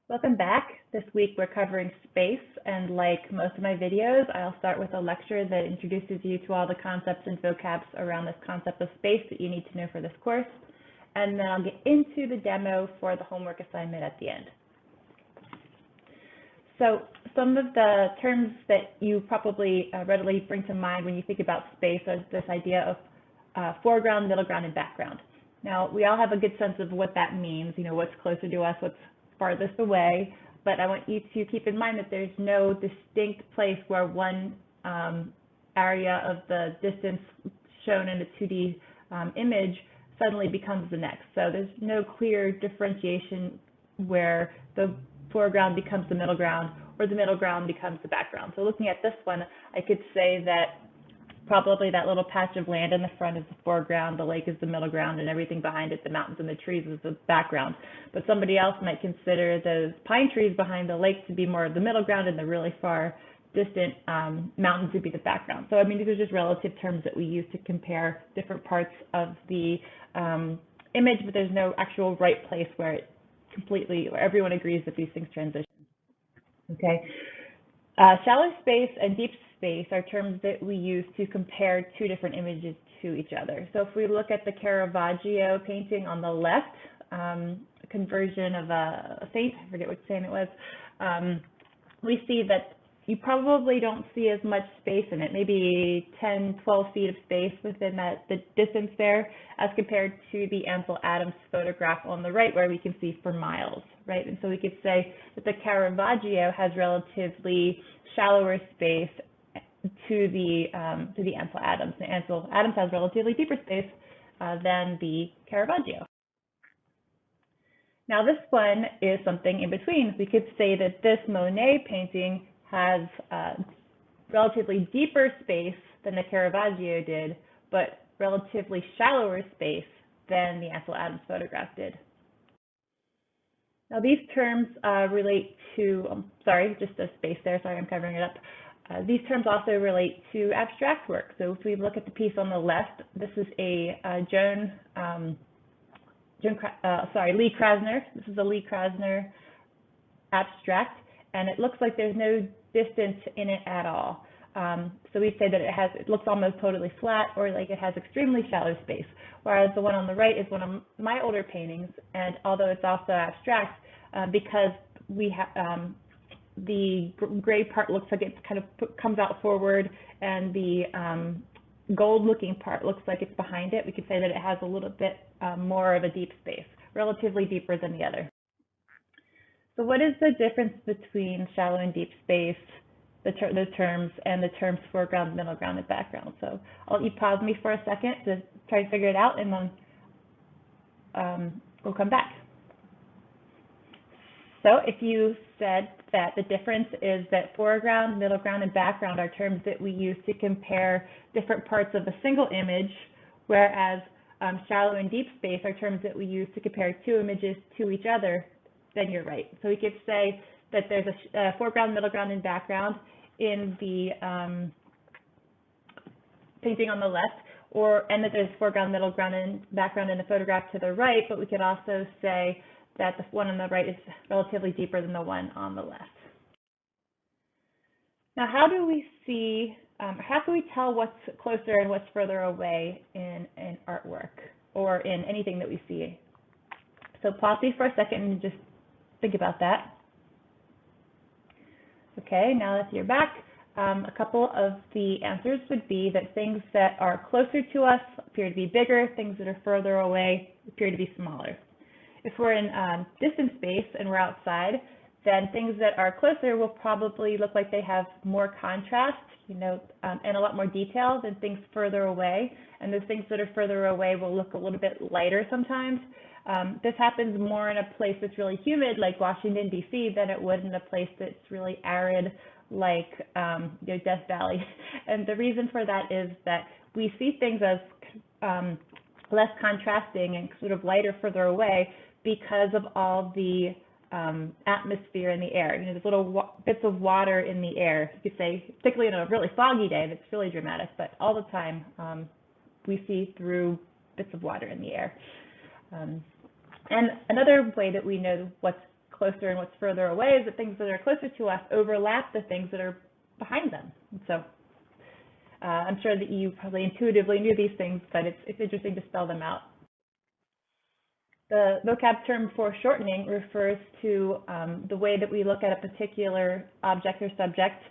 Welcome back. This week we're covering space, and like most of my videos, I'll start with a lecture that introduces you to all the concepts and vocabs around this concept of space that you need to know for this course, and then I'll get into the demo for the homework assignment at the end. So some of the terms that you probably readily bring to mind when you think about space is this idea of foreground, middle ground, and background. Now, we all have a good sense of what that means, what's closer to us, what's farthest away, but I want you to keep in mind that there's no distinct place where one area of the distance shown in a 2D image suddenly becomes the next. So there's no clear differentiation where the foreground becomes the middle ground or the middle ground becomes the background. So looking at this one, I could say that probably that little patch of land in the front is the foreground, the lake is the middle ground, and everything behind it, the mountains and the trees, is the background. But somebody else might consider those pine trees behind the lake to be more of the middle ground and the really far distant mountains to be the background. So I mean, these are just relative terms that we use to compare different parts of the image, but there's no actual right place where it completely, where everyone agrees that these things transition. Okay. Shallow space and deep space are terms that we use to compare two different images to each other. So if we look at the Caravaggio painting on the left, a conversion of a saint, I forget which saint it was, we see that you probably don't see as much space in it, maybe 10, 12 feet of space within the distance there, as compared to the Ansel Adams photograph on the right, where we can see for miles, right? And so we could say that the Caravaggio has relatively shallower space to the Ansel Adams. The Ansel Adams has relatively deeper space than the Caravaggio. Now this one is something in between. We could say that this Monet painting has relatively deeper space than the Caravaggio did, but relatively shallower space than the Ansel Adams photograph did. Now these terms relate to, sorry, just a space there, sorry, I'm covering it up. These terms also relate to abstract work. So if we look at the piece on the left, this is a Lee Krasner. This is a Lee Krasner abstract, and it looks like there's no distance in it at all. So we say that it looks almost totally flat, or like it has extremely shallow space. Whereas the one on the right is one of my older paintings, and although it's also abstract, because we have the gray part looks like it kind of comes out forward, and the gold-looking part looks like it's behind it, we could say that it has a little bit more of a deep space, relatively deeper than the other. So what is the difference between shallow and deep space, the terms, and the terms foreground, middle ground, and background? So I'll let you pause me for a second to try to figure it out, and then we'll come back. So if you said that the difference is that foreground, middle ground, and background are terms that we use to compare different parts of a single image, whereas shallow and deep space are terms that we use to compare two images to each other, then you're right. So we could say that there's a foreground, middle ground, and background in the painting on the left, and that there's foreground, middle ground, and background in the photograph to the right, but we could also say that the one on the right is relatively deeper than the one on the left. Now, how do we see, how can we tell what's closer and what's further away in artwork or in anything that we see? So pause me for a second and just think about that. Okay, now that you're back, a couple of the answers would be that things that are closer to us appear to be bigger, things that are further away appear to be smaller. If we're in distant space and we're outside, then things that are closer will probably look like they have more contrast, and a lot more detail than things further away. And those things that are further away will look a little bit lighter sometimes. This happens more in a place that's really humid, like Washington, D.C., than it would in a place that's really arid, like Death Valley. And the reason for that is that we see things as less contrasting and sort of lighter further away because of all the atmosphere in the air. There's little bits of water in the air. You could say, particularly in a really foggy day, that's really dramatic, but all the time we see through bits of water in the air. And another way that we know what's closer and what's further away is that things that are closer to us overlap the things that are behind them. And so I'm sure that you probably intuitively knew these things, but it's interesting to spell them out. The vocab term foreshortening refers to the way that we look at a particular object or subject.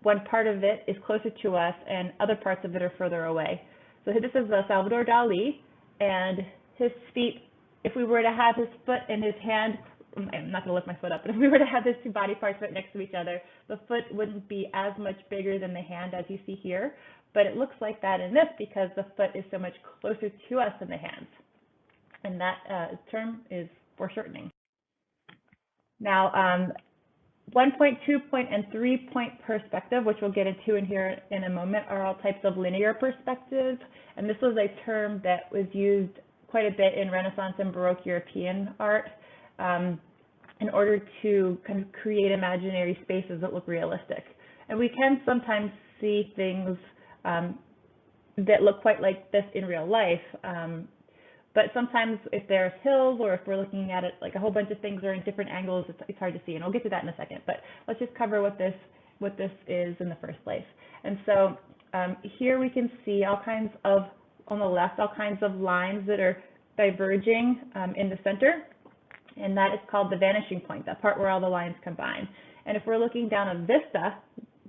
One part of it is closer to us and other parts of it are further away. So this is Salvador Dali, and his feet, if we were to have his foot and his hand, I'm not going to lift my foot up, but if we were to have his two body parts right next to each other, the foot wouldn't be as much bigger than the hand as you see here, but it looks like that in this because the foot is so much closer to us than the hands. And that term is foreshortening. Now, 1-point, 2-point, and 3-point perspective, which we'll get into in here in a moment, are all types of linear perspective. And this was a term that was used quite a bit in Renaissance and Baroque European art in order to kind of create imaginary spaces that look realistic. And we can sometimes see things that look quite like this in real life. But sometimes if there's hills or if we're looking at it like a whole bunch of things are in different angles, it's hard to see. And I'll get to that in a second. But let's just cover what this is in the first place. And so here we can see all kinds of, on the left, all kinds of lines that are diverging in the center. And that is called the vanishing point, that part where all the lines combine. And if we're looking down a vista,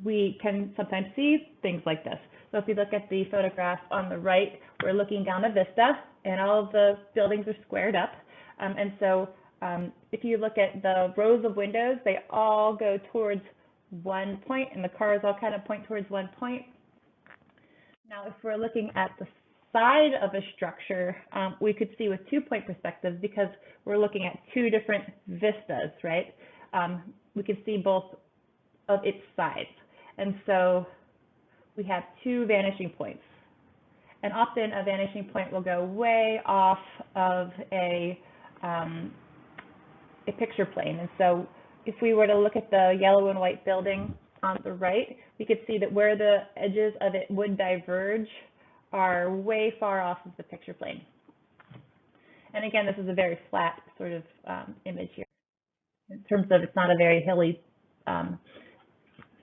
we can sometimes see things like this. So if you look at the photograph on the right, we're looking down a vista, and all of the buildings are squared up. And so if you look at the rows of windows, they all go towards one point, and the cars all kind of point towards one point. Now, if we're looking at the side of a structure, we could see with 2-point perspective because we're looking at two different vistas, right? We can see both of its sides. And so we have two vanishing points. And often a vanishing point will go way off of a picture plane. And so if we were to look at the yellow and white building on the right, we could see that where the edges of it would diverge are way far off of the picture plane. And again, this is a very flat sort of image here in terms of it's not a very hilly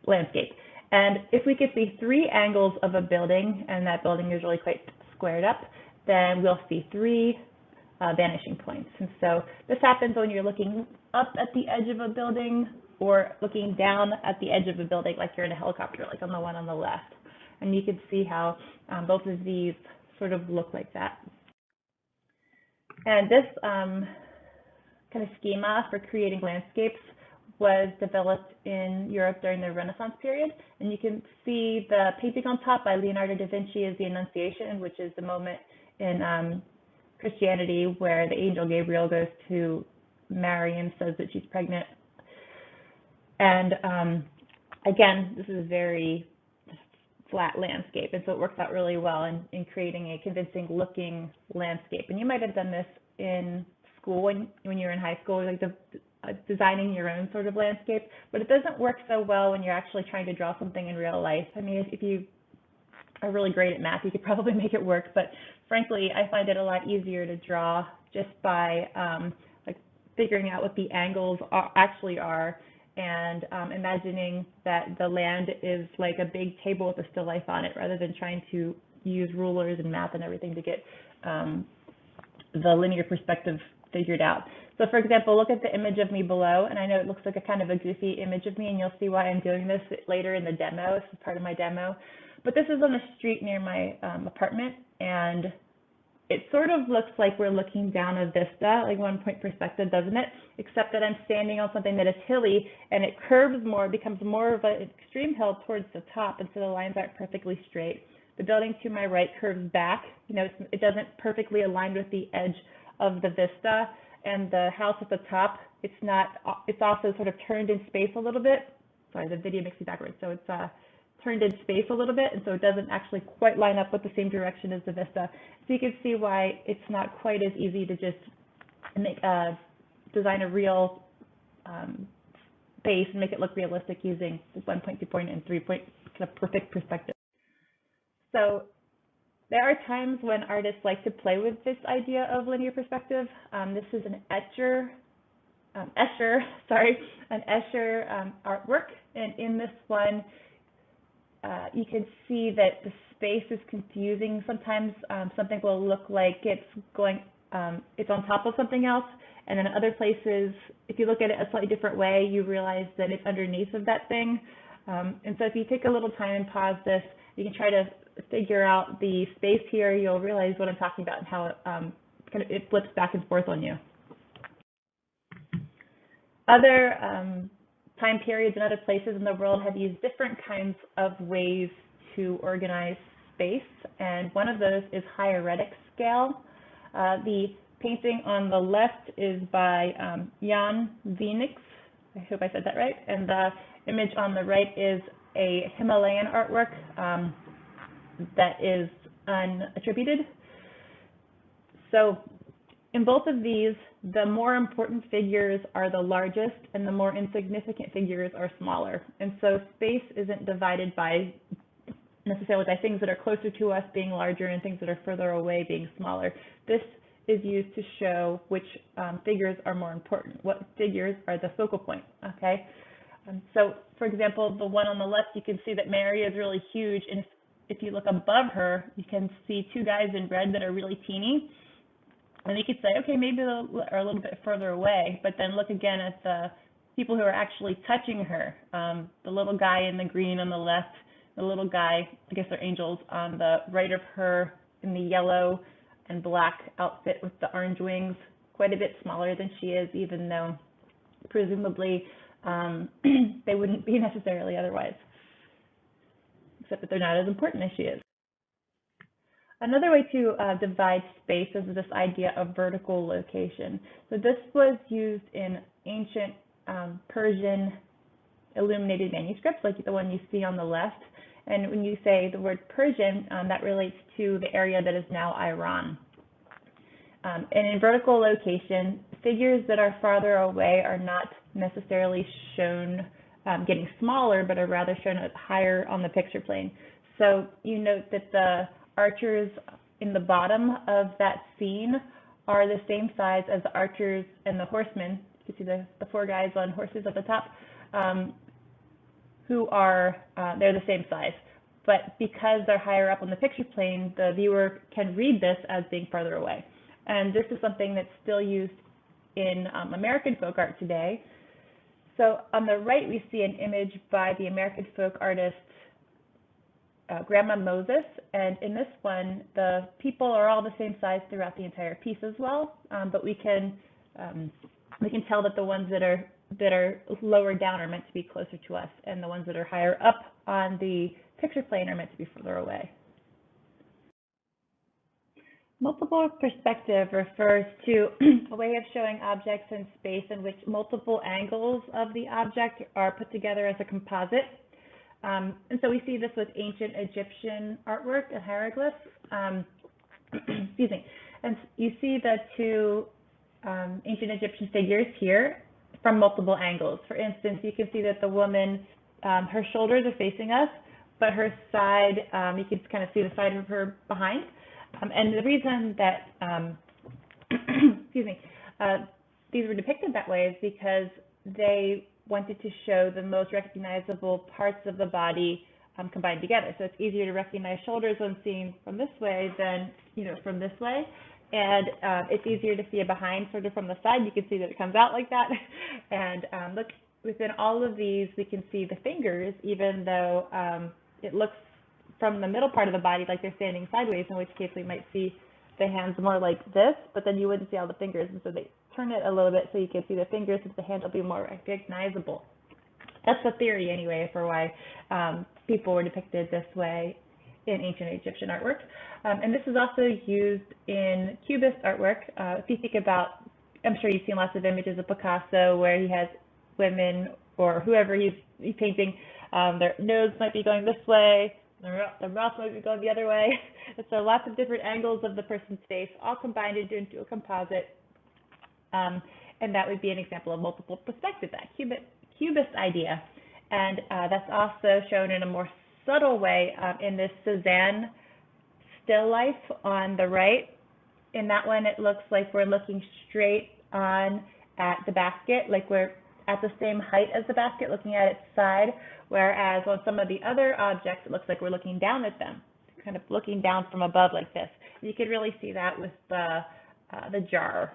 landscape. And if we could see 3 angles of a building, and that building is really quite squared up, then we'll see 3 vanishing points. And so this happens when you're looking up at the edge of a building or looking down at the edge of a building, like you're in a helicopter, like on the one on the left. And you can see how both of these sort of look like that. And this kind of schema for creating landscapes was developed in Europe during the Renaissance period. And you can see the painting on top by Leonardo da Vinci is the Annunciation, which is the moment in Christianity where the angel Gabriel goes to Mary and says that she's pregnant. And again, this is a very flat landscape, and so it works out really well in creating a convincing looking landscape. And you might have done this in school when you're in high school, like designing your own sort of landscape, but it doesn't work so well when you're actually trying to draw something in real life. I mean, if you are really great at math, you could probably make it work, but frankly, I find it a lot easier to draw just by like figuring out what the angles actually are and imagining that the land is like a big table with a still life on it rather than trying to use rulers and math and everything to get the linear perspective figured out. So for example, look at the image of me below, and I know it looks like a kind of a goofy image of me, and you'll see why I'm doing this later in the demo. This is part of my demo. But this is on the street near my apartment, and it sort of looks like we're looking down a vista, like 1-point perspective, doesn't it? Except that I'm standing on something that is hilly, and it curves more, becomes more of an extreme hill towards the top, and so the lines aren't perfectly straight. The building to my right curves back. You know, it doesn't perfectly align with the edge of the vista, and the house at the top, it's also sort of turned in space a little bit. Sorry, the video makes me backwards. So it's turned in space a little bit, and so it doesn't actually quite line up with the same direction as the vista. So you can see why it's not quite as easy to just make design a real base and make it look realistic using 1-point, 2-point, and 3-point kind of perfect perspective. So there are times when artists like to play with this idea of linear perspective. This is an etcher Escher artwork, and in this one, you can see that the space is confusing. Sometimes something will look like it's on top of something else, and in other places, if you look at it a slightly different way, you realize that it's underneath of that thing. And so if you take a little time and pause this, you can try to figure out the space here. You'll realize what I'm talking about and how it flips back and forth on you. Other time periods and other places in the world have used different kinds of ways to organize space, and one of those is hieratic scale. The painting on the left is by Jan Venix, I hope I said that right, and the image on the right is a Himalayan artwork that is unattributed. So in both of these, the more important figures are the largest and the more insignificant figures are smaller. And so space isn't divided necessarily by things that are closer to us being larger and things that are further away being smaller. This is used to show which figures are more important, what figures are the focal point, okay? So for example, the one on the left, you can see that Mary is really huge, and if you look above her, you can see two guys in red that are really teeny. And you could say, okay, maybe they are a little bit further away, but then look again at the people who are actually touching her. The little guy in the green on the left, the little guy, I guess they're angels, on the right of her in the yellow and black outfit with the orange wings, quite a bit smaller than she is, even though presumably they wouldn't be necessarily otherwise, except that they're not as important as she is. Another way to divide space is this idea of vertical location. So this was used in ancient Persian illuminated manuscripts, like the one you see on the left. And when you say the word Persian, that relates to the area that is now Iran. And in vertical location, figures that are farther away are not necessarily shown getting smaller, but are rather shown higher on the picture plane. So you note that the archers in the bottom of that scene are the same size as the archers and the horsemen. You see the four guys on horses at the top, who are, they're the same size. But because they're higher up on the picture plane, the viewer can read this as being farther away. And this is something that's still used in American folk art today. So on the right, we see an image by the American folk artist Grandma Moses, and in this one, the people are all the same size throughout the entire piece as well. But we can tell that the ones that are lower down are meant to be closer to us, and the ones that are higher up on the picture plane are meant to be further away. Multiple perspective refers to a way of showing objects in space in which multiple angles of the object are put together as a composite. And so we see this with ancient Egyptian artwork and hieroglyphs. Excuse me. And you see the two ancient Egyptian figures here from multiple angles. For instance, you can see that the woman, her shoulders are facing us, but her side, you can kind of see the side of her behind. And the reason that, excuse me, these were depicted that way is because they wanted to show the most recognizable parts of the body combined together. So it's easier to recognize shoulders when seen from this way than, from this way. And it's easier to see a behind sort of from the side. You can see that it comes out like that. And look, within all of these, we can see the fingers, even though it looks from the middle part of the body like they're standing sideways, in which case we might see the hands more like this, but then you wouldn't see all the fingers. And so they turn it a little bit so you can see the fingers, so the hand will be more recognizable. That's the theory anyway for why people were depicted this way in ancient Egyptian artwork. And this is also used in Cubist artwork. If you think about, I'm sure you've seen lots of images of Picasso where he has women or whoever he's painting, their nose might be going this way, the mouth might be going the other way. So lots of different angles of the person's face all combined into a composite. And that would be an example of multiple perspective, that Cubist idea. And that's also shown in a more subtle way in this Cézanne still life on the right. In that one, it looks like we're looking straight on at the basket, like we're at the same height as the basket, looking at its side, whereas on some of the other objects, it looks like we're looking down at them, kind of looking down from above like this. You could really see that with the jar.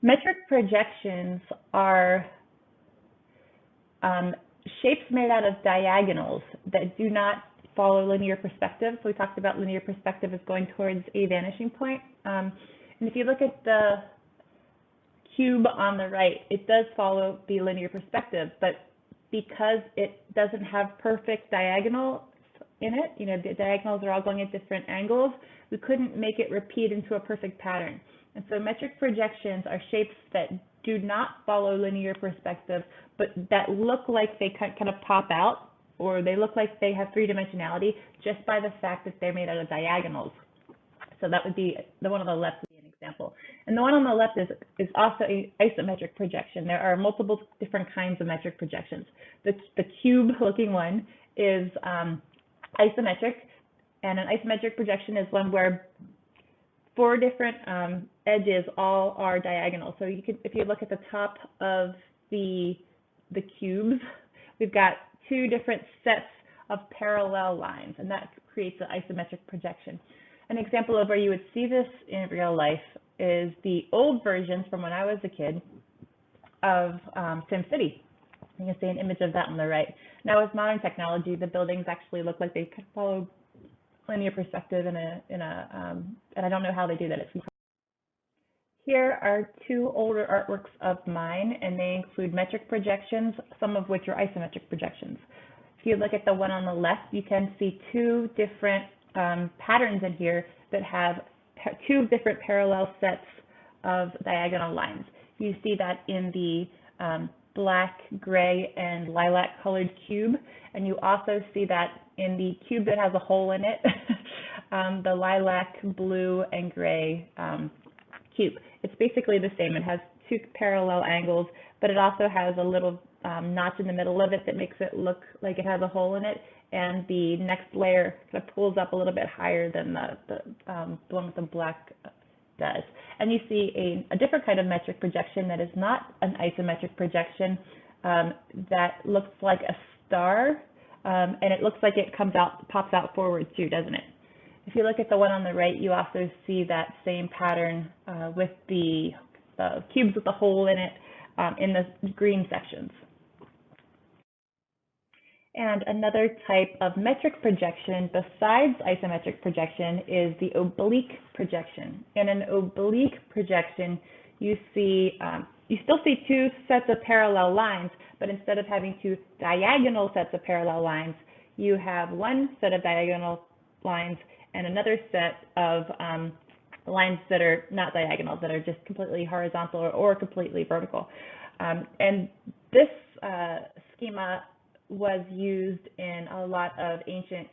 Metric projections are shapes made out of diagonals that do not follow linear perspective. So we talked about linear perspective as going towards a vanishing point. And if you look at the cube on the right, it does follow the linear perspective, but because it doesn't have perfect diagonals in it, you know, the diagonals are all going at different angles, we couldn't make it repeat into a perfect pattern. And so metric projections are shapes that do not follow linear perspective, but that look like they kind of pop out, or they look like they have three-dimensionality just by the fact that they're made out of diagonals. So that would be, the one on the left would be an example. And the one on the left is also an isometric projection. There are multiple different kinds of metric projections. The cube-looking one is isometric, and an isometric projection is one where 4 different edges all are diagonal. So you could, if you look at the top of the cubes, we've got 2 different sets of parallel lines, and that creates an isometric projection. An example of where you would see this in real life is the old versions from when I was a kid of SimCity. You can see an image of that on the right. Now with modern technology, the buildings actually look like they could follow linear perspective and I don't know how they do that. Here are 2 older artworks of mine, and they include metric projections, some of which are isometric projections. If you look at the one on the left, you can see 2 different patterns in here that have 2 different parallel sets of diagonal lines. You see that in the black, gray, and lilac colored cube, and you also see that in the cube that has a hole in it, the lilac, blue, and gray cube. It's basically the same. It has 2 parallel angles, but it also has a little notch in the middle of it that makes it look like it has a hole in it, and the next layer kind of pulls up a little bit higher than the one with the black does. And you see a different kind of metric projection that is not an isometric projection that looks like a star, and it looks like it pops out forward too, doesn't it? If you look at the one on the right, you also see that same pattern with the cubes with the hole in it in the green sections. And another type of metric projection besides isometric projection is the oblique projection. In an oblique projection, you still see 2 sets of parallel lines, but instead of having 2 diagonal sets of parallel lines, you have 1 set of diagonal lines and another set of lines that are not diagonal, that are just completely horizontal or completely vertical. And this schema was used in a lot of ancient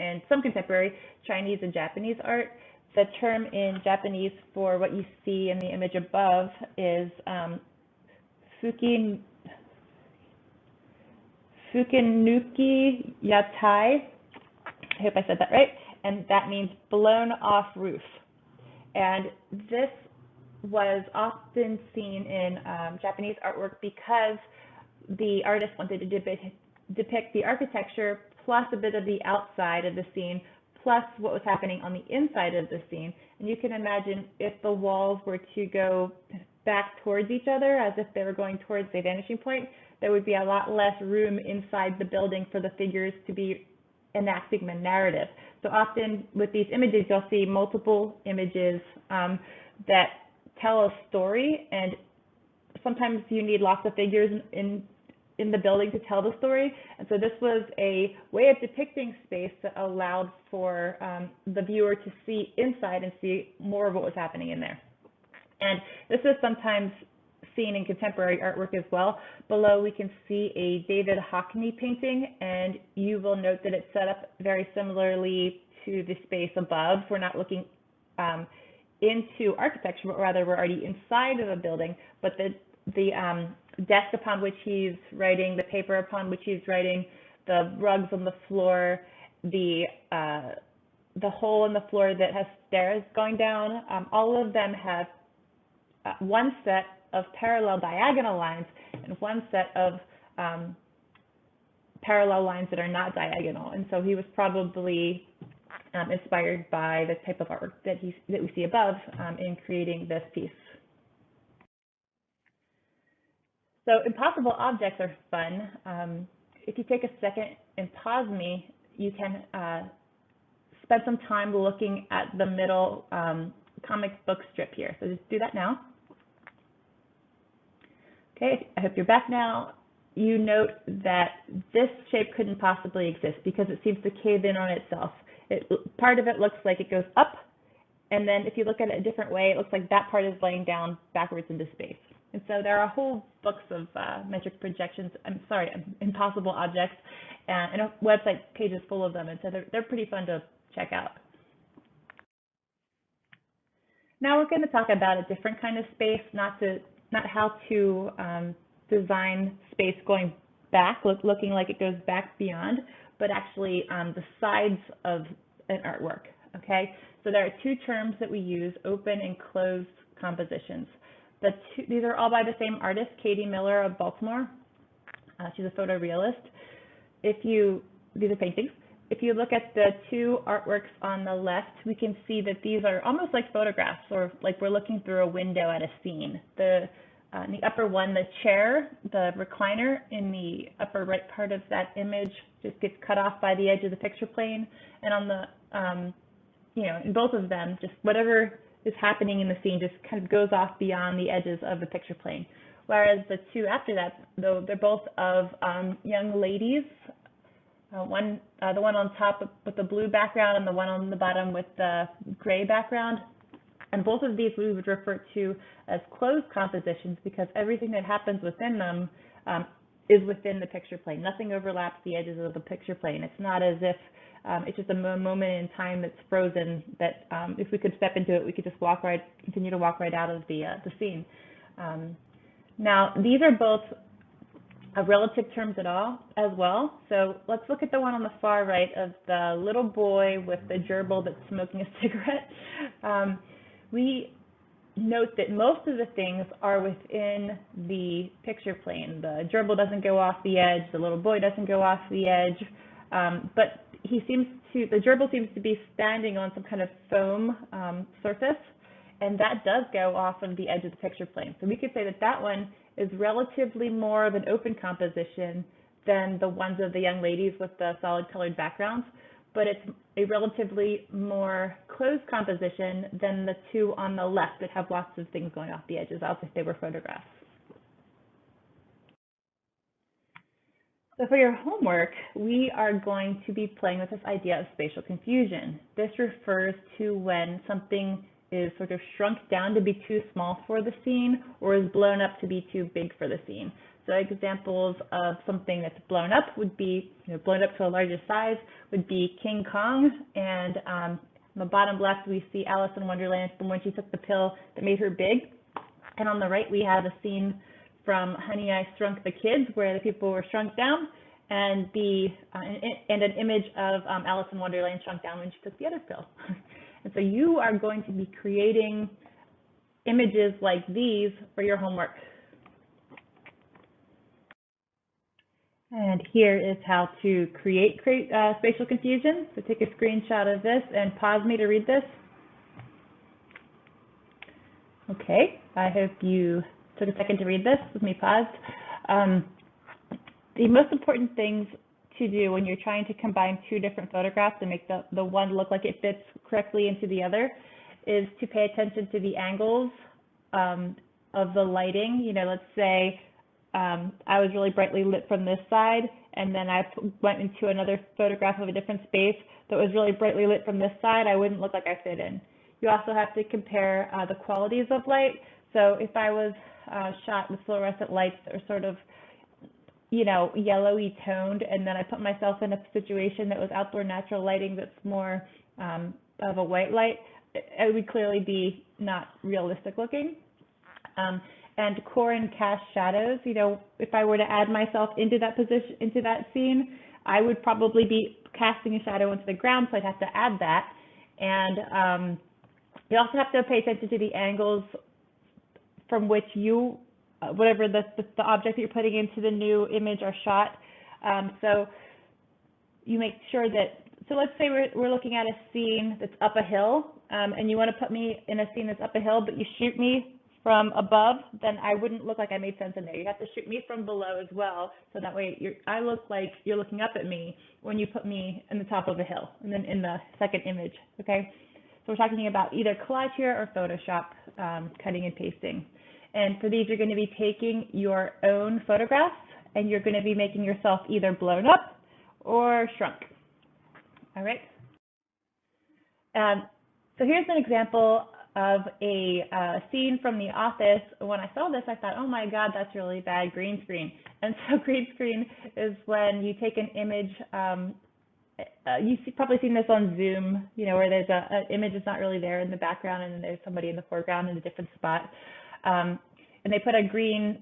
and some contemporary Chinese and Japanese art. The term in Japanese for what you see in the image above is fukinuki yatai. I hope I said that right. And that means blown off roof. And this was often seen in Japanese artwork because the artist wanted to depict the architecture plus a bit of the outside of the scene, plus what was happening on the inside of the scene. And you can imagine if the walls were to go back towards each other as if they were going towards a vanishing point, there would be a lot less room inside the building for the figures to be enacting the narrative. So often with these images, you'll see multiple images that tell a story, and sometimes you need lots of figures in the building to tell the story. And so this was a way of depicting space that allowed for the viewer to see inside and see more of what was happening in there. And this is sometimes seen in contemporary artwork as well. Below we can see a David Hockney painting, and you will note that it's set up very similarly to the space above. We're not looking into architecture, but rather we're already inside of a building, but the desk upon which he's writing, the paper upon which he's writing, the rugs on the floor, the hole in the floor that has stairs going down. All of them have one set of parallel diagonal lines and one set of parallel lines that are not diagonal. And so he was probably inspired by the type of artwork that we see above in creating this piece. So impossible objects are fun. If you take a second and pause me, you can spend some time looking at the middle comic book strip here. So just do that now. Okay, I hope you're back now. You note that this shape couldn't possibly exist because it seems to cave in on itself. Part of it looks like it goes up, and then if you look at it a different way, it looks like that part is laying down backwards into space. And so there are whole books of metric projections, impossible objects, and a website page is full of them, and so they're pretty fun to check out. Now we're going to talk about a different kind of space, not how to design space going back, looking like it goes back beyond, but actually the sides of an artwork, okay? So there are two terms that we use, open and closed compositions. These are all by the same artist, Katie Miller of Baltimore. She's a photorealist. These are paintings. If you look at the two artworks on the left, we can see that these are almost like photographs, or like we're looking through a window at a scene. In the upper one, the chair, the recliner in the upper right part of that image just gets cut off by the edge of the picture plane. And on the, in both of them, just whatever is happening in the scene just kind of goes off beyond the edges of the picture plane. Whereas the two after that, though, they're both of young ladies. The one on top with the blue background and the one on the bottom with the gray background. And both of these we would refer to as closed compositions because everything that happens within them is within the picture plane. Nothing overlaps the edges of the picture plane. It's not as if it's just a moment in time that's frozen that if we could step into it, we could just continue to walk right out of the scene. Now, these are both relative terms as well. So let's look at the one on the far right of the little boy with the gerbil that's smoking a cigarette. We note that most of the things are within the picture plane. The gerbil doesn't go off the edge, the little boy doesn't go off the edge, but the gerbil seems to be standing on some kind of foam surface, and that does go off of the edge of the picture plane. So we could say that that one is relatively more of an open composition than the ones of the young ladies with the solid colored backgrounds, but it's a relatively more closed composition than the two on the left that have lots of things going off the edges, as if they were photographs. So for your homework, we are going to be playing with this idea of spatial confusion. This refers to when something is sort of shrunk down to be too small for the scene or is blown up to be too big for the scene. So examples of something that's blown up would be, blown up to a larger size would be King Kong. And on the bottom left, we see Alice in Wonderland from when she took the pill that made her big. And on the right, we have a scene from Honey, I Shrunk the Kids, where the people were shrunk down, and an image of Alice in Wonderland shrunk down when she took the other pill. And so you are going to be creating images like these for your homework. And here is how to create spatial confusion. So take a screenshot of this and pause me to read this. Okay, I hope you took a second to read this with me paused. The most important things to do when you're trying to combine two different photographs and make the one look like it fits correctly into the other is to pay attention to the angles of the lighting. Let's say I was really brightly lit from this side, and then I went into another photograph of a different space that was really brightly lit from this side. I wouldn't look like I fit in. You also have to compare the qualities of light. So if I was shot with fluorescent lights that are sort of yellowy toned, and then I put myself in a situation that was outdoor natural lighting that's more of a white light, it would clearly be not realistic looking. And core and cast shadows, if I were to add myself into that position, into that scene, I would probably be casting a shadow into the ground, so I'd have to add that. And You also have to pay attention to the angles from which you, whatever the object that you're putting into the new image are shot. So you make sure that, so let's say we're looking at a scene that's up a hill, and you want to put me in a scene that's up a hill, but you shoot me from above, then I wouldn't look like I made sense in there. You have to shoot me from below as well, so that way I look like you're looking up at me when you put me in the top of a hill, and then in the second image, okay? So we're talking about either collage here or Photoshop, cutting and pasting. And for these, you're going to be taking your own photographs, and you're going to be making yourself either blown up or shrunk. All right. So here's an example of a scene from The Office. When I saw this, I thought, oh my God, that's really bad green screen. And so green screen is when you take an image. You've probably seen this on Zoom, you know, where there's an image that's not really there in the background, and then there's somebody in the foreground in a different spot. And they put a green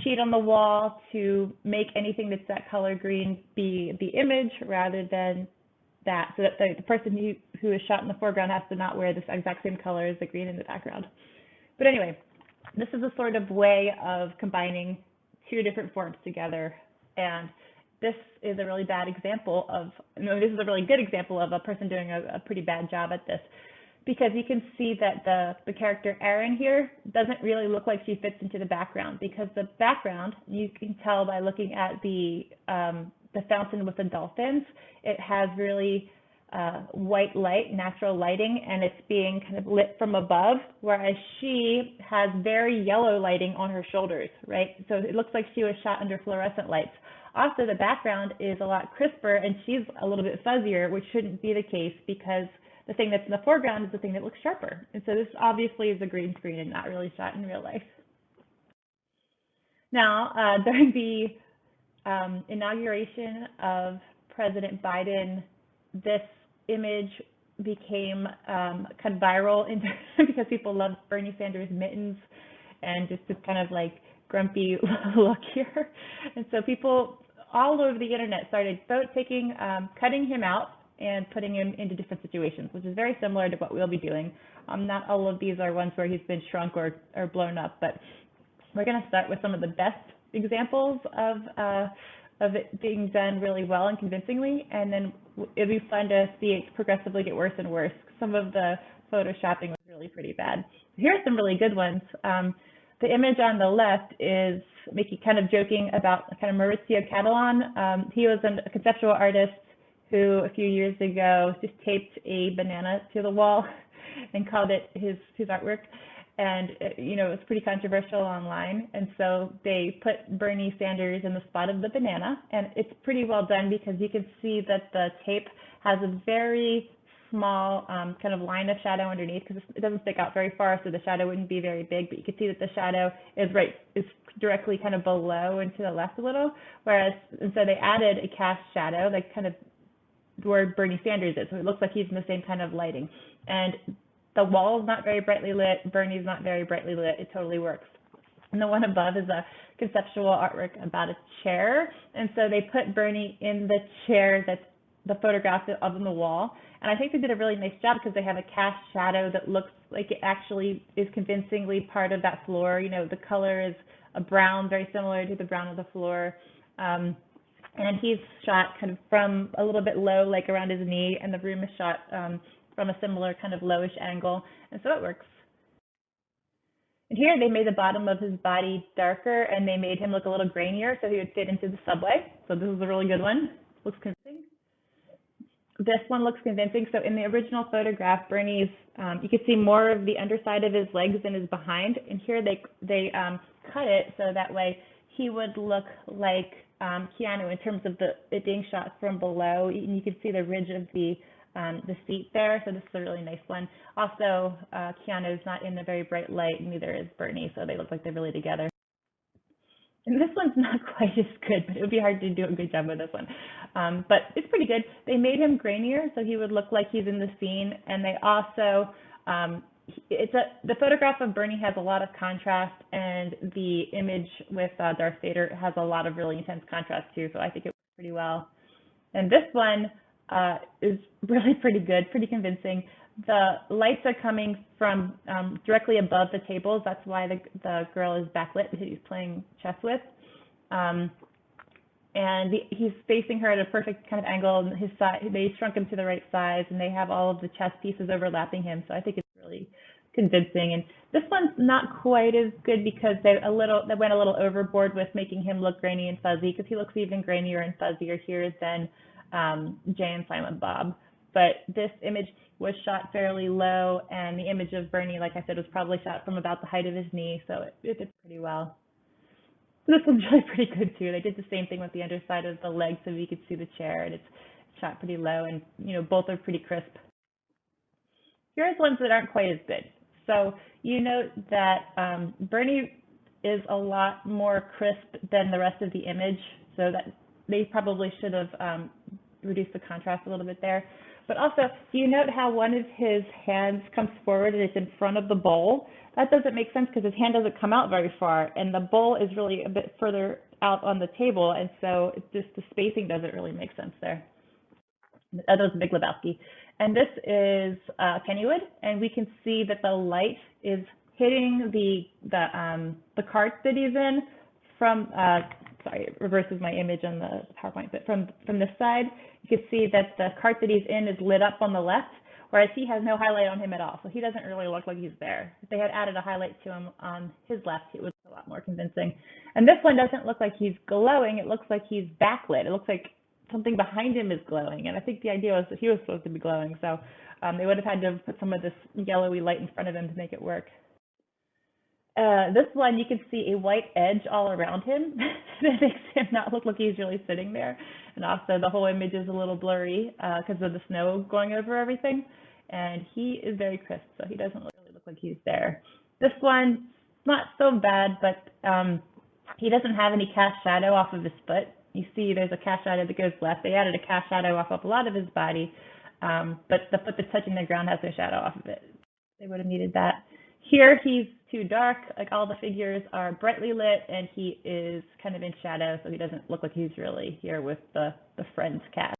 sheet on the wall to make anything that's that color green be the image rather than that, so that the person who is shot in the foreground has to not wear this exact same color as the green in the background. But anyway, this is a sort of way of combining two different forms together. And this is a really bad example of, no, this is a really good example of a person doing a pretty bad job at this, because you can see that the character Erin here doesn't really look like she fits into the background, because the background, you can tell by looking at the fountain with the dolphins, it has really white light, natural lighting, and it's being kind of lit from above, whereas she has very yellow lighting on her shoulders, right? So it looks like she was shot under fluorescent lights. Also, the background is a lot crisper, and she's a little bit fuzzier, which shouldn't be the case, because the thing that's in the foreground is the thing that looks sharper. And so this obviously is a green screen and not really shot in real life. Now, during the inauguration of President Biden, this image became kind of viral because people loved Bernie Sanders' mittens and just this kind of like grumpy look here. And so people all over the internet started cutting him out and putting him into different situations, which is very similar to what we'll be doing. Not all of these are ones where he's been shrunk or blown up, but we're going to start with some of the best examples of it being done really well and convincingly, and then it'll be fun to see it progressively get worse and worse. Some of the photoshopping was really pretty bad. Here are some really good ones. The image on the left is kind of joking about kind of Maurizio Catalan. He was a conceptual artist who a few years ago just taped a banana to the wall and called it his artwork. And you know, it was pretty controversial online, and so they put Bernie Sanders in the spot of the banana, and it's pretty well done because you can see that the tape has a very small kind of line of shadow underneath, because it doesn't stick out very far, so the shadow wouldn't be very big, but you can see that the shadow is directly kind of below and to the left a little, and so they added a cast shadow, like kind of where Bernie Sanders is, so it looks like he's in the same kind of lighting. And the wall is not very brightly lit, Bernie's not very brightly lit, it totally works. And the one above is a conceptual artwork about a chair, and so they put Bernie in the chair that's the photograph of on the wall. And I think they did a really nice job because they have a cast shadow that looks like it actually is convincingly part of that floor. You know, the color is a brown, very similar to the brown of the floor. And he's shot kind of from a little bit low, like around his knee, and the room is shot from a similar kind of lowish angle, and so it works. And here they made the bottom of his body darker, and they made him look a little grainier so he would fit into the subway. So this is a really good one. Looks convincing. This one looks convincing. So in the original photograph, Bernie's, you could see more of the underside of his legs than his behind, and here they cut it so that way he would look like Keanu in terms of it being shot from below. You can see the ridge of the seat there, so this is a really nice one. Also, Keanu's not in a very bright light, neither is Bernie, so they look like they're really together. And this one's not quite as good, but it would be hard to do a good job with this one. But it's pretty good. They made him grainier, so he would look like he's in the scene, and they also, the photograph of Bernie has a lot of contrast, and the image with Darth Vader has a lot of really intense contrast too, so I think it works pretty well. And this one is really pretty good, pretty convincing. the lights are coming from directly above the tables. That's why the girl is backlit, who he's playing chess with. And he's facing her at a perfect kind of angle, and his side, they shrunk him to the right size, and they have all of the chess pieces overlapping him. So I think it's really convincing. And this one's not quite as good because they went a little overboard with making him look grainy and fuzzy, because he looks even grainier and fuzzier here than Jay and Silent Bob. But this image was shot fairly low, and the image of Bernie, like I said, was probably shot from about the height of his knee, so it did pretty well. This one's really pretty good too. They did the same thing with the underside of the leg so we could see the chair, and it's shot pretty low, and both are pretty crisp. Here's ones that aren't quite as good. So you note that Bernie is a lot more crisp than the rest of the image, so that they probably should have reduced the contrast a little bit there. But also, do you note how one of his hands comes forward and it's in front of the bowl? That doesn't make sense because his hand doesn't come out very far, and the bowl is really a bit further out on the table, and so just the spacing doesn't really make sense there. That was Big Lebowski. And this is Kennywood, and we can see that the light is hitting the cart that he's in from, sorry, it reverses my image on the PowerPoint, but from this side, you can see that the cart that he's in is lit up on the left, whereas he has no highlight on him at all. So he doesn't really look like he's there. If they had added a highlight to him on his left, it was a lot more convincing. And this one doesn't look like he's glowing. It looks like he's backlit. It looks like something behind him is glowing. And I think the idea was that he was supposed to be glowing. So they would have had to put some of this yellowy light in front of him to make it work. This one, you can see a white edge all around him that makes him not look like he's really sitting there. And also the whole image is a little blurry because of the snow going over everything. And he is very crisp, so he doesn't really look like he's there. This one, not so bad, but he doesn't have any cast shadow off of his foot. You see there's a cast shadow that goes left. They added a cast shadow off of a lot of his body, but the foot that's touching the ground has no shadow off of it. They would have needed that. Here he's too dark, like all the figures are brightly lit, and he is kind of in shadow, so he doesn't look like he's really here with the Friends cast.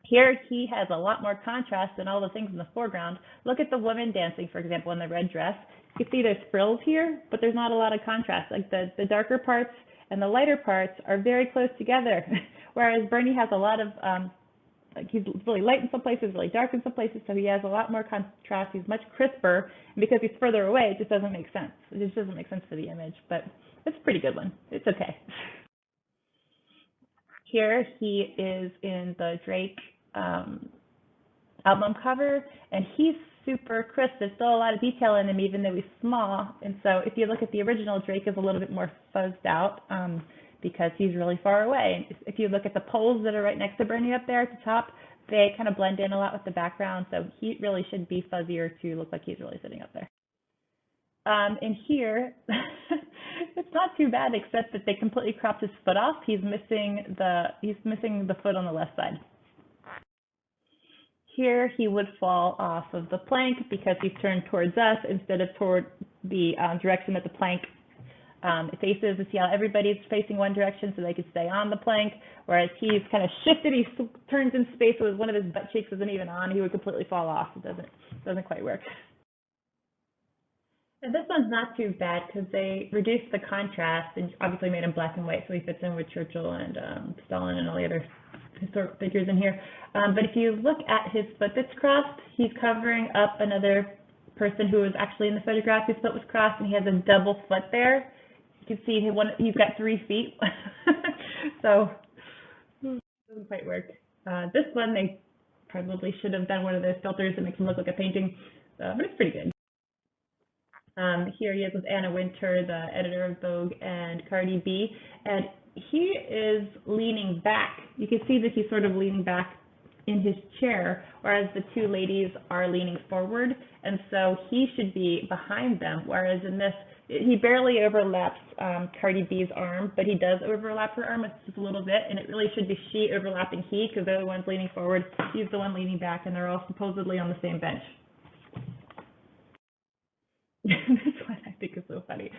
Here he has a lot more contrast than all the things in the foreground. Look at the woman dancing, for example, in the red dress. You can see there's frills here, but there's not a lot of contrast. Like the darker parts and the lighter parts are very close together, whereas Bernie has a lot of like he's really light in some places, really dark in some places, so he has a lot more contrast. He's much crisper, and because he's further away, it just doesn't make sense. It just doesn't make sense for the image, but it's a pretty good one. It's okay. Here he is in the Drake album cover, and he's super crisp. There's still a lot of detail in him, even though he's small. And so if you look at the original, Drake is a little bit more fuzzed out because he's really far away. And if you look at the poles that are right next to Bernie up there at the top, they kind of blend in a lot with the background. So he really should be fuzzier to look like he's really sitting up there. And here, it's not too bad, except that they completely cropped his foot off. He's missing the foot on the left side. Here he would fall off of the plank because he's turned towards us instead of toward the direction that the plank faces. You see how everybody's facing one direction so they could stay on the plank, whereas he's kind of shifted. He turns in space with one of his butt cheeks isn't even on. He would completely fall off. It doesn't quite work. And this one's not too bad because they reduced the contrast and obviously made him black and white, so he fits in with Churchill and Stalin and all the other historic figures in here. But if you look at his foot that's crossed, he's covering up another person who was actually in the photograph whose foot was crossed, and he has a double foot there. You can see he's got 3 feet. So it doesn't quite work. This one, they probably should have done one of those filters that makes him look like a painting, but it's pretty good. Here he is with Anna Wintour, the editor of Vogue, and Cardi B, and he is leaning back. You can see that he's sort of leaning back in his chair, whereas the 2 ladies are leaning forward, and so he should be behind them, whereas in this, he barely overlaps Cardi B's arm, but he does overlap her arm just a little bit, and it really should be she overlapping he, because they're the ones leaning forward, he's the one leaning back, and they're all supposedly on the same bench. This one I think is so funny.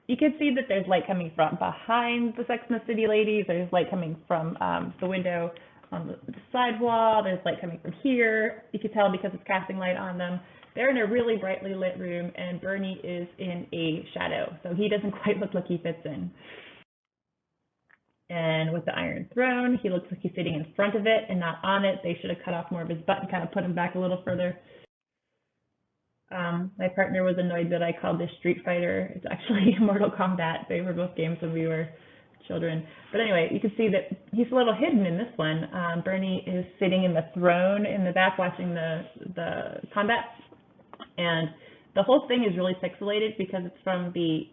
You can see that there's light coming from behind the Sex and the City ladies. There's light coming from the window on the side wall. There's light coming from here. You can tell because it's casting light on them. They're in a really brightly lit room, and Bernie is in a shadow, so he doesn't quite look like he fits in. And with the Iron Throne, he looks like he's sitting in front of it and not on it. They should have cut off more of his butt and kind of put him back a little further. My partner was annoyed that I called this Street Fighter. It's actually Mortal Kombat. They were both games when we were children. But anyway, you can see that he's a little hidden in this one. Bernie is sitting in the throne in the back watching the combat. And the whole thing is really pixelated because it's from the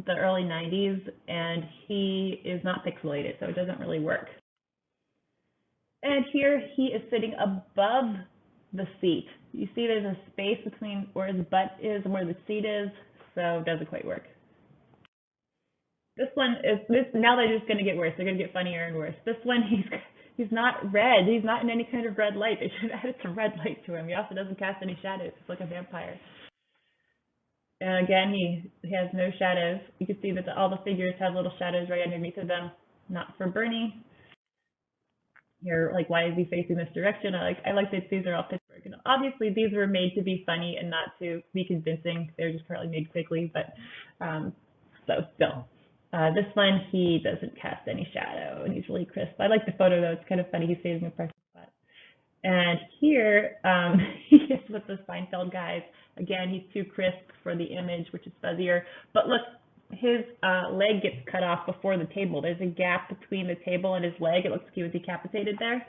early 90s, and he is not pixelated, so it doesn't really work. And here he is sitting above the seat. You see there's a space between where his butt is and where the seat is, so it doesn't quite work. This one is, now they're just going to get worse. They're going to get funnier and worse. This one, he's not red. He's not in any kind of red light. They should have added some red light to him. He also doesn't cast any shadows. It's like a vampire. And again, he has no shadows. You can see that all the figures have little shadows right underneath of them. Not for Bernie. Here, like, why is he facing this direction? I like that these are all Pittsburgh. And obviously, these were made to be funny and not to be convincing. They're just partly made quickly, but so still. This one, he doesn't cast any shadow, and he's really crisp. I like the photo, though. It's kind of funny. He's saving a precious spot. And here, he is with the Seinfeld guys. Again, he's too crisp for the image, which is fuzzier. But look, his leg gets cut off before the table. There's a gap between the table and his leg. It looks like he was decapitated there.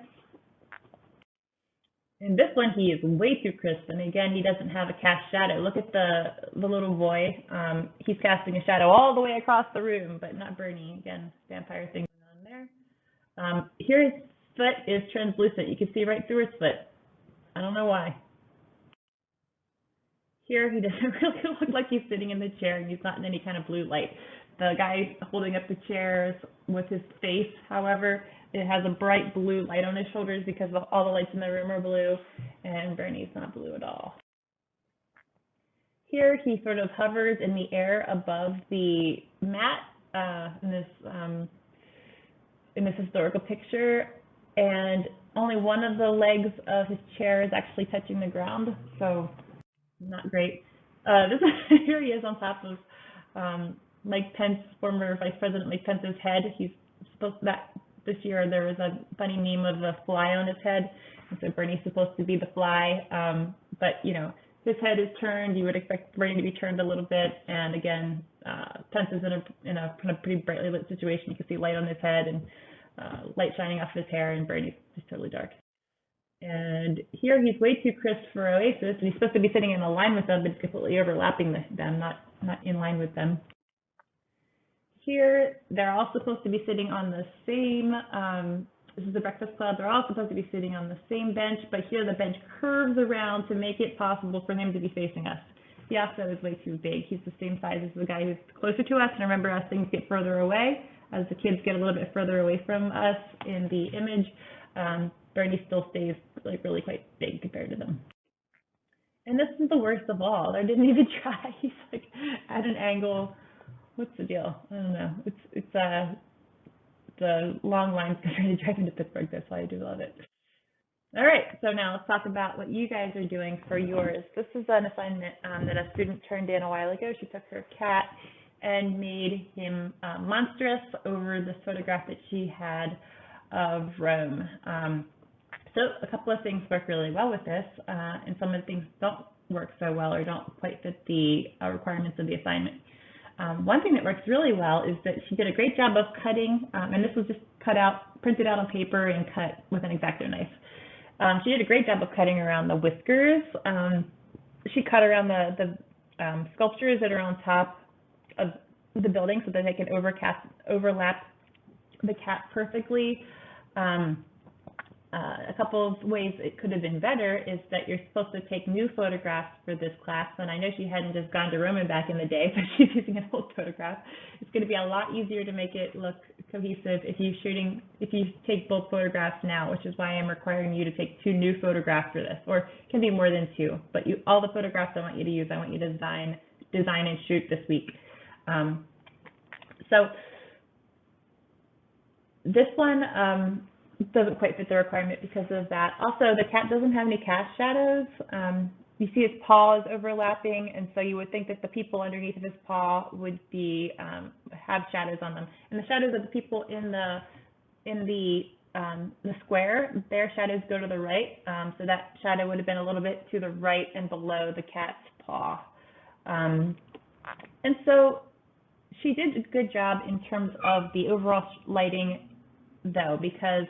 In this one, he is way too crisp, and again, he doesn't have a cast shadow. Look at the little boy. He's casting a shadow all the way across the room, but not Bernie. Again, vampire thing going on there. Here, his foot is translucent. You can see right through his foot. I don't know why. Here, he doesn't really look like he's sitting in the chair, and he's not in any kind of blue light. The guy holding up the chairs with his face, however, it has a bright blue light on his shoulders because all the lights in the room are blue, and Bernie's not blue at all. Here, he sort of hovers in the air above the mat in this historical picture, and only one of the legs of his chair is actually touching the ground, so not great. Here he is on top of Mike Pence, former Vice President Mike Pence's head. He's supposed this year there was a funny meme of a fly on his head, and so Bernie's supposed to be the fly. But you know, his head is turned. You would expect Bernie to be turned a little bit, and again, Pence is in a kind of pretty brightly lit situation. You can see light on his head and light shining off his hair, and Bernie's just totally dark. And here he's way too crisp for Oasis, and he's supposed to be sitting in a line with them, but it's completely overlapping them, not in line with them. Here, they're all supposed to be sitting on the same, this is the Breakfast Club, they're all supposed to be sitting on the same bench, but here the bench curves around to make it possible for him to be facing us. He also is way too big. He's the same size as the guy who's closer to us, and remember, as things get further away, as the kids get a little bit further away from us in the image, Bernie still stays like really quite big compared to them. And this is the worst of all. I didn't even try. He's like at an angle. What's the deal? I don't know. It's the long lines compared to driving to Pittsburgh. That's why I do love it. All right, so now let's talk about what you guys are doing for yours. This is an assignment that a student turned in a while ago. She took her cat and made him monstrous over this photograph that she had of Rome. So a couple of things work really well with this, and some of the things don't work so well or don't quite fit the requirements of the assignment. One thing that works really well is that she did a great job of cutting, and this was just printed out on paper and cut with an X-Acto knife. She did a great job of cutting around the whiskers. She cut around the sculptures that are on top of the building so that they can overlap the cat perfectly. A couple of ways it could have been better is that you're supposed to take new photographs for this class, and I know she hadn't just gone to Roman back in the day, but she's using an old photograph. It's going to be a lot easier to make it look cohesive if you take both photographs now, which is why I'm requiring you to take 2 new photographs for this, or it can be more than 2. But all the photographs I want you to use, I want you to design and shoot this week. So this one, doesn't quite fit the requirement because of that. Also, the cat doesn't have any cast shadows. You see his paws overlapping, and so you would think that the people underneath of his paw would be have shadows on them. And the shadows of the people in the square, their shadows go to the right. So that shadow would have been a little bit to the right and below the cat's paw. And so she did a good job in terms of the overall lighting, though, because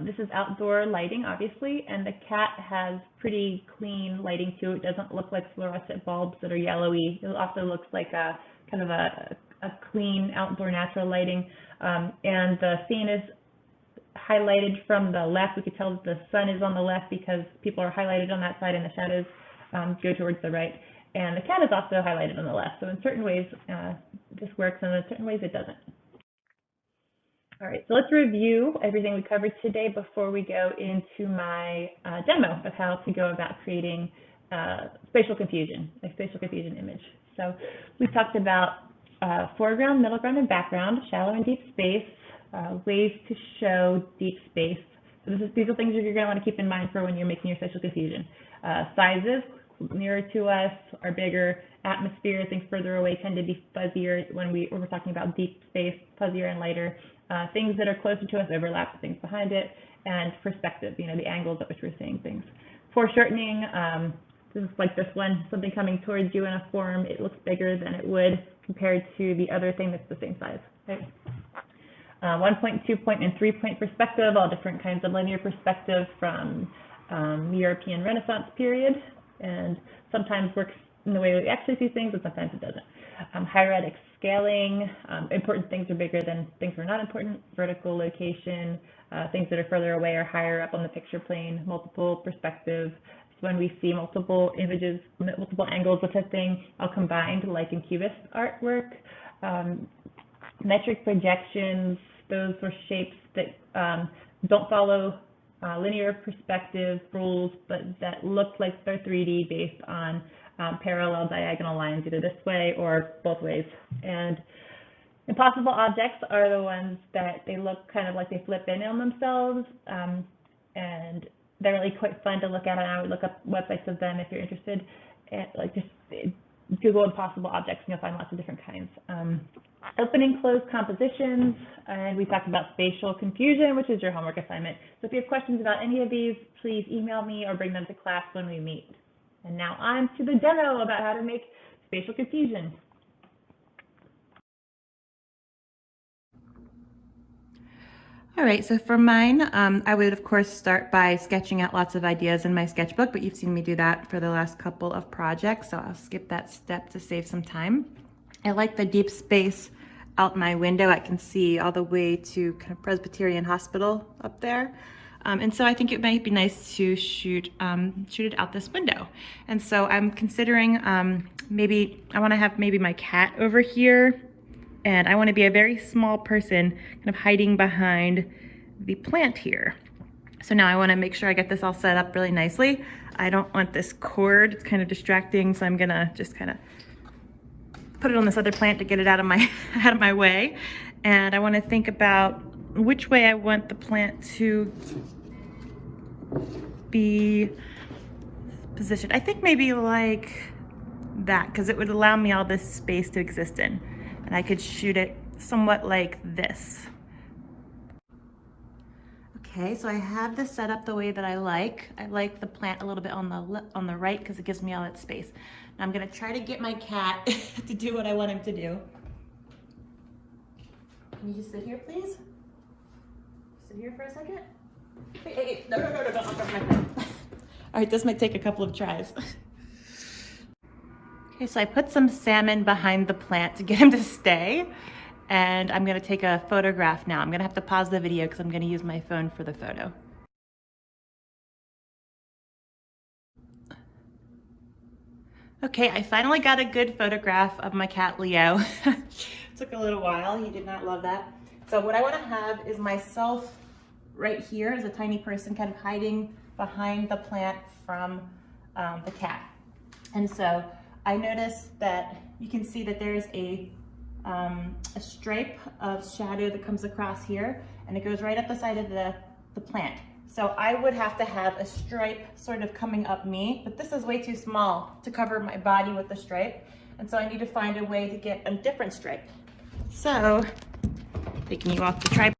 this is outdoor lighting, obviously, and the cat has pretty clean lighting too. It doesn't look like fluorescent bulbs that are yellowy. It also looks like a kind of a clean outdoor natural lighting. And the scene is highlighted from the left. We could tell that the sun is on the left because people are highlighted on that side and the shadows go towards the right. And the cat is also highlighted on the left. So in certain ways, this works, and in certain ways it doesn't. All right, so let's review everything we covered today before we go into my demo of how to go about creating spatial confusion, a spatial confusion image. So we talked about foreground, middle ground, and background, shallow and deep space, ways to show deep space. So these are things that you're going to want to keep in mind for when you're making your spatial confusion. Sizes, nearer to us are bigger. Atmosphere, things further away tend to be fuzzier when we're talking about deep space, fuzzier and lighter. Things that are closer to us overlap with things behind it, and perspective, the angles at which we're seeing things. Foreshortening, this is like this one, something coming towards you in a form, it looks bigger than it would compared to the other thing that's the same size, right? 1 point, 2 point, and 3 point perspective, all different kinds of linear perspective from the European Renaissance period, and sometimes works in the way we actually see things, and sometimes it doesn't. Hieratic scaling, important things are bigger than things that are not important. Vertical location, things that are further away are higher up on the picture plane. Multiple perspectives, so when we see multiple images, multiple angles of a thing, all combined, like in Cubist artwork. Metric projections, those are shapes that don't follow linear perspective rules, but that look like they're 3D based on parallel diagonal lines, either this way or both ways. And impossible objects are the ones that they look kind of like they flip in on themselves, and they're really quite fun to look at. And I would look up websites of them if you're interested. And like just Google impossible objects, and you'll find lots of different kinds. Open and closed compositions, and we talked about spatial confusion, which is your homework assignment. So if you have questions about any of these, please email me or bring them to class when we meet. And now on to the demo about how to make spatial confusion. All right, so for mine, I would of course start by sketching out lots of ideas in my sketchbook, but you've seen me do that for the last couple of projects, so I'll skip that step to save some time. I like the deep space out my window. I can see all the way to kind of Presbyterian Hospital up there. And so I think it might be nice to shoot it out this window. And so I'm considering maybe I want to have maybe my cat over here, and I want to be a very small person kind of hiding behind the plant here. So now I want to make sure I get this all set up really nicely. I don't want this cord, it's kind of distracting, so I'm gonna just kind of put it on this other plant to get it out of my way. And I want to think about which way I want the plant to be positioned. I think maybe like that, because it would allow me all this space to exist in, and I could shoot it somewhat like this. Okay, so I have this set up the way that I like. I like the plant a little bit on the right because it gives me all that space. Now I'm gonna try to get my cat to do what I want him to do. Can you just sit here, please? Sit here for a second. Hey, no, I'll drop my pen. All right, this might take a couple of tries. Okay, so I put some salmon behind the plant to get him to stay. And I'm gonna take a photograph now. I'm gonna have to pause the video because I'm gonna use my phone for the photo. Okay, I finally got a good photograph of my cat Leo. Took a little while, he did not love that. So what I wanna have is myself right here as a tiny person kind of hiding behind the plant from the cat. And so I noticed that you can see that there's a stripe of shadow that comes across here, and it goes right up the side of the the plant. So I would have to have a stripe sort of coming up me, but this is way too small to cover my body with the stripe. And so I need to find a way to get a different stripe. So, taking you off the tripod.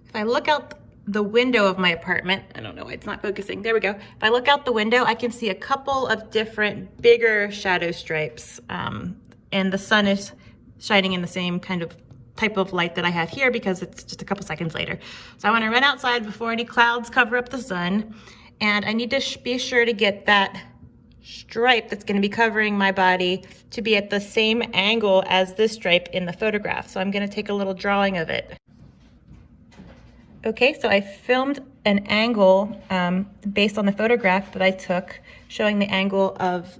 If I look out the window of my apartment, I don't know why it's not focusing, there we go. If I look out the window, I can see a couple of different bigger shadow stripes. And the sun is shining in the same kind of type of light that I have here because it's just a couple seconds later. So I want to run outside before any clouds cover up the sun, and I need to be sure to get that stripe that's going to be covering my body to be at the same angle as this stripe in the photograph. So I'm going to take a little drawing of it. Okay, so I filmed an angle based on the photograph that I took, showing the angle of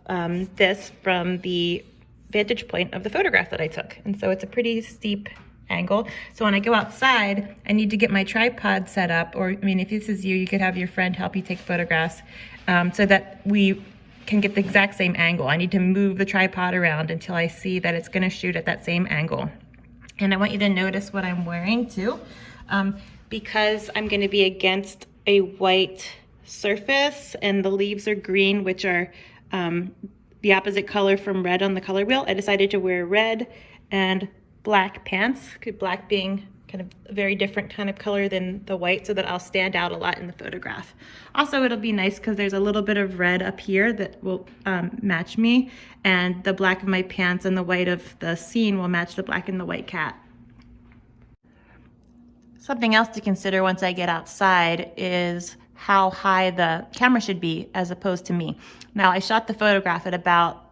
this from the vantage point of the photograph that I took. And so it's a pretty steep angle. So when I go outside, I need to get my tripod set up, or I mean, if this is you, you could have your friend help you take photographs so that we can get the exact same angle. I need to move the tripod around until I see that it's gonna shoot at that same angle. And I want you to notice what I'm wearing too, because I'm gonna be against a white surface and the leaves are green, which are the opposite color from red on the color wheel. I decided to wear red and black pants, black being kind of a very different kind of color than the white, so that I'll stand out a lot in the photograph. Also, it'll be nice because there's a little bit of red up here that will match me, and the black of my pants and the white of the scene will match the black and the white cat. Something else to consider once I get outside is how high the camera should be as opposed to me. Now, I shot the photograph at about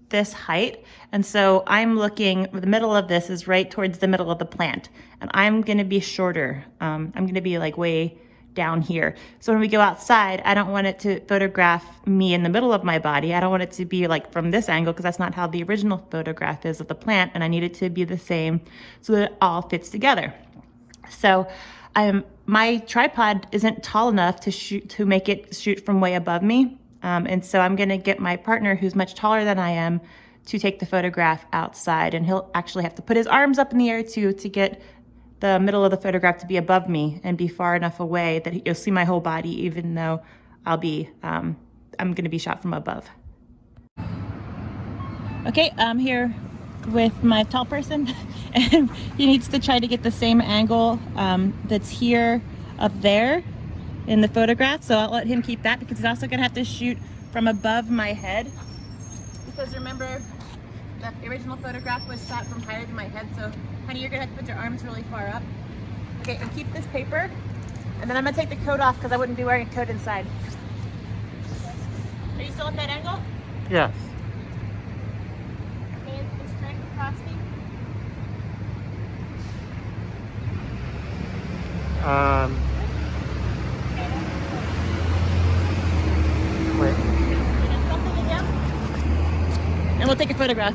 this height, and so I'm looking, the middle of this is right towards the middle of the plant, and I'm gonna be shorter. I'm gonna be like way down here. So when we go outside, I don't want it to photograph me in the middle of my body. I don't want it to be like from this angle, because that's not how the original photograph is of the plant, and I need it to be the same so that it all fits together. So my tripod isn't tall enough to make it shoot from way above me. And so I'm gonna get my partner, who's much taller than I am, to take the photograph outside, and he'll actually have to put his arms up in the air too to get the middle of the photograph to be above me and be far enough away that you'll see my whole body, even though I'm gonna be shot from above. Okay, I'm here with my tall person, and he needs to try to get the same angle that's here up there in the photograph. So I'll let him keep that, because he's also gonna have to shoot from above my head, because remember that the original photograph was shot from higher than my head. So honey, you're gonna have to put your arms really far up. Okay, and keep this paper, and then I'm gonna take the coat off because I wouldn't be wearing a coat inside. Are you still at that angle? Yes. Okay, it's straight across me. Wait. Something again, and we'll take a photograph.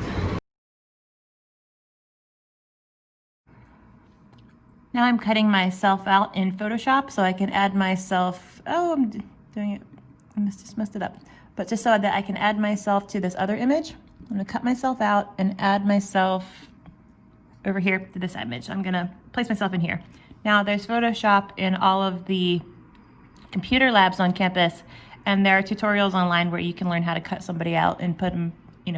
Now I'm cutting myself out in Photoshop so I can add myself, I'm doing it, I just messed it up. But just so that I can add myself to this other image, I'm gonna cut myself out and add myself over here to this image. I'm gonna place myself in here. Now there's Photoshop in all of the computer labs on campus, and there are tutorials online where you can learn how to cut somebody out and put them,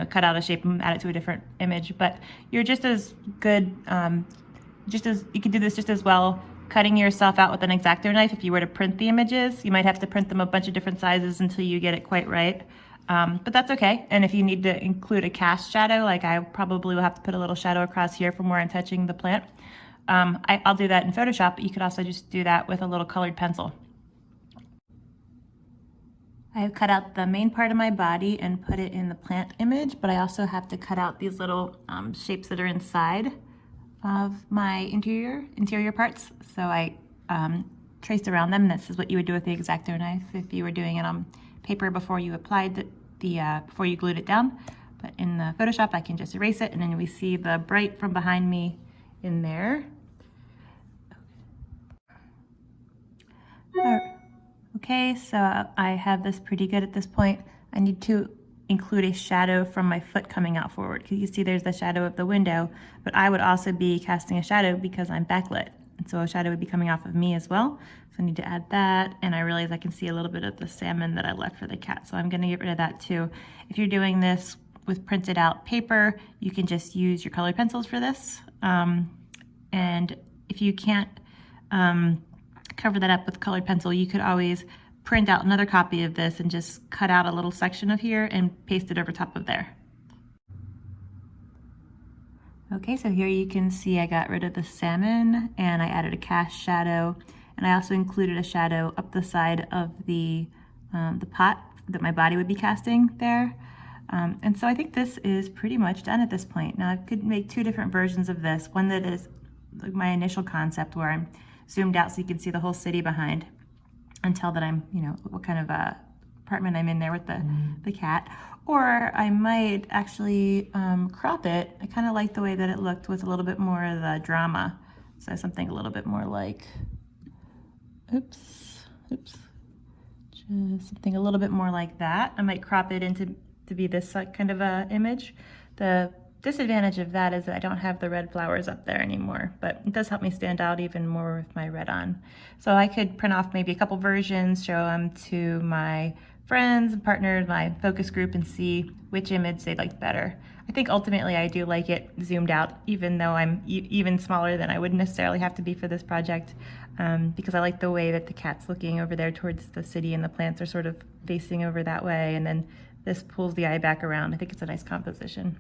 cut out a shape and add it to a different image. But you're just as good, you can do this just as well cutting yourself out with an X-Acto knife. If you were to print the images, you might have to print them a bunch of different sizes until you get it quite right. But that's okay. And if you need to include a cast shadow, like I probably will have to put a little shadow across here from where I'm touching the plant, I'll do that in Photoshop, but you could also just do that with a little colored pencil. I have cut out the main part of my body and put it in the plant image, but I also have to cut out these little shapes that are inside of my interior parts. So I traced around them. This is what you would do with the X-Acto knife if you were doing it on paper before you applied before you glued it down. But in the Photoshop, I can just erase it, and then we see the bright from behind me in there. Okay, so I have this pretty good at this point. I need to include a shadow from my foot coming out forward, because you see there's the shadow of the window, but I would also be casting a shadow because I'm backlit. And so a shadow would be coming off of me as well. So I need to add that. And I realize I can see a little bit of the salmon that I left for the cat. So I'm gonna get rid of that too. If you're doing this with printed out paper, you can just use your colored pencils for this. And if you can't cover that up with colored pencil, you could always print out another copy of this and just cut out a little section of here and paste it over top of there. Okay, so here you can see I got rid of the salmon and I added a cast shadow, and I also included a shadow up the side of the pot that my body would be casting there. And so I think this is pretty much done at this point. Now I could make two different versions of this. One that is like my initial concept where I'm zoomed out so you can see the whole city behind and tell that I'm, you know, what kind of apartment I'm in there with the cat. Or I might actually crop it. I kind of like the way that it looked with a little bit more of the drama. So something a little bit more like, just something a little bit more like that. I might crop it into to be this kind of a image. The disadvantage of that is that I don't have the red flowers up there anymore, but it does help me stand out even more with my red on. So I could print off maybe a couple versions, show them to my friends and partners, my focus group, and see which image they liked better. I think ultimately I do like it zoomed out, even though I'm even smaller than I would necessarily have to be for this project, because I like the way that the cat's looking over there towards the city and the plants are sort of facing over that way, and then this pulls the eye back around. I think it's a nice composition.